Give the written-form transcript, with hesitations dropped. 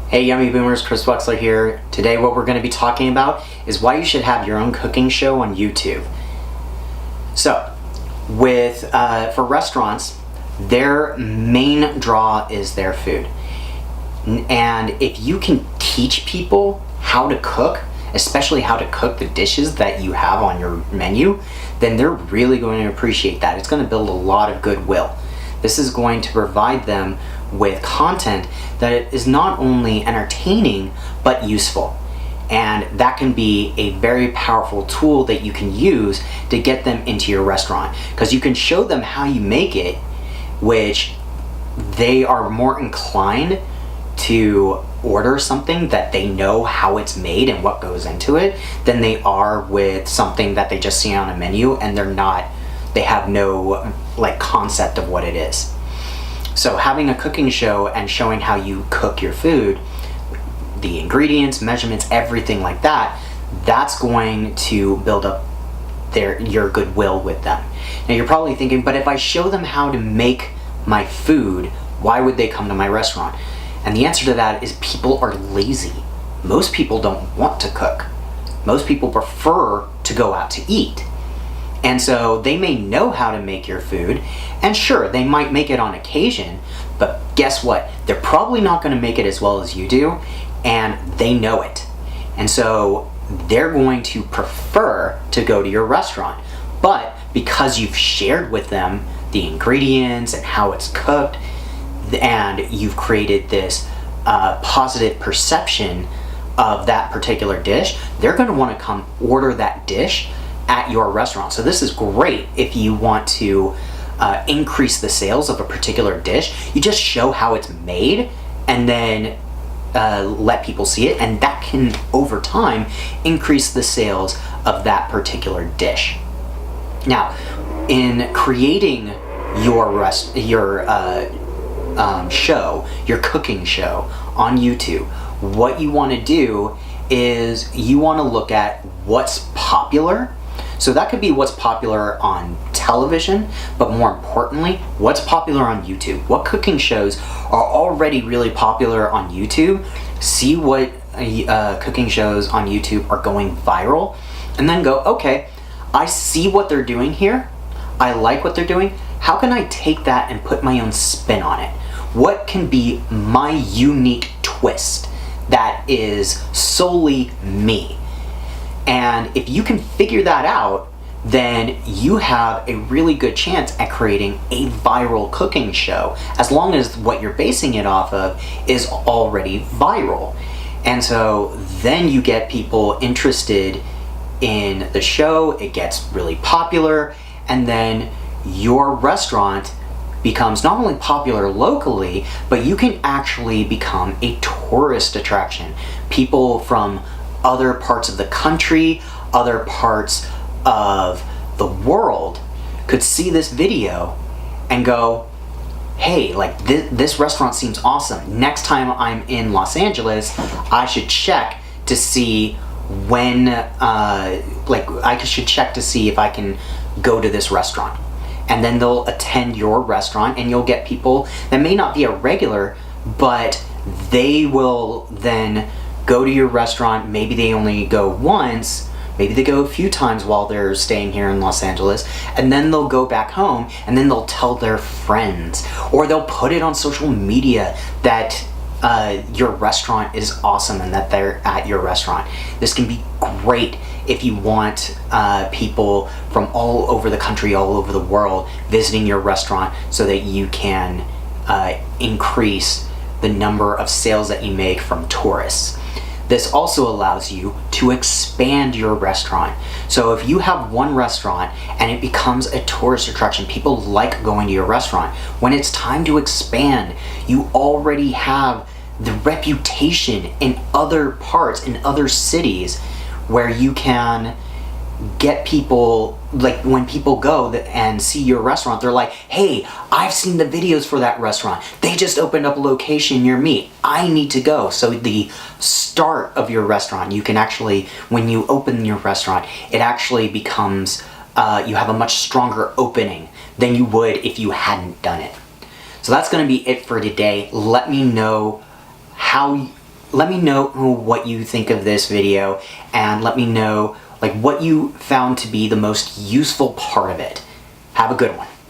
Hey Yummy Boomers, Chris Wexler here. Today what we're going to be talking about is why you should have your own cooking show on YouTube. So, for restaurants, their main draw is their food. And if you can teach people how to cook, especially how to cook the dishes that you have on your menu, then they're really going to appreciate that. It's going to build a lot of goodwill. This is going to provide them with content that is not only entertaining but useful, and that can be a very powerful tool that you can use to get them into your restaurant, because you can show them how you make it, which they are more inclined to order something that they know how it's made and what goes into it than they are with something that they just see on a menu and they have no concept of what it is. So having a cooking show and showing how you cook your food, the ingredients, measurements, everything like that, that's going to build up your goodwill with them. Now you're probably thinking, but if I show them how to make my food, why would they come to my restaurant? And the answer to that is people are lazy. Most people don't want to cook. Most people prefer to go out to eat. And so they may know how to make your food, and sure, they might make it on occasion, but guess what? They're probably not going to make it as well as you do, and they know it. And so they're going to prefer to go to your restaurant. But because you've shared with them the ingredients and how it's cooked, and you've created this positive perception of that particular dish, they're going to want to come order that dish at your restaurant. So this is great if you want to increase the sales of a particular dish. You just show how it's made and then let people see it, and that can over time increase the sales of that particular dish. Now, in creating your show, your cooking show on YouTube, what you want to do is you want to look at what's popular. So that could be what's popular on television, but more importantly, what's popular on YouTube. What cooking shows are already really popular on YouTube? See what cooking shows on YouTube are going viral, and then go, okay, I see what they're doing here. I like what they're doing. How can I take that and put my own spin on it? What can be my unique twist that is solely me? And if you can figure that out, then you have a really good chance at creating a viral cooking show, as long as what you're basing it off of is already viral. And so then you get people interested in the show, it gets really popular, and then your restaurant becomes not only popular locally, but you can actually become a tourist attraction. People from other parts of the country, other parts of the world could see this video and go, hey, this restaurant seems awesome. Next time I'm in Los Angeles, I should check to see when, I should check to see if I can go to this restaurant. And then they'll attend your restaurant, and you'll get people that may not be a regular, but they will then go to your restaurant. Maybe they only go once, maybe they go a few times while they're staying here in Los Angeles, and then they'll go back home, and then they'll tell their friends, or they'll put it on social media that your restaurant is awesome and that they're at your restaurant. This can be great if you want people from all over the country, all over the world visiting your restaurant, so that you can increase the number of sales that you make from tourists. This also allows you to expand your restaurant. So if you have one restaurant and it becomes a tourist attraction, people like going to your restaurant. When it's time to expand, you already have the reputation in other parts, in other cities, where you can get people, when people go and see your restaurant, they're like, hey, I've seen the videos for that restaurant. They just opened up a location near me. I need to go. So the start of your restaurant, you can actually, when you open your restaurant, it actually becomes, you have a much stronger opening than you would if you hadn't done it. So that's going to be it for today. Let me know how let me know what you think of this video, and let me know like what you found to be the most useful part of it. Have a good one.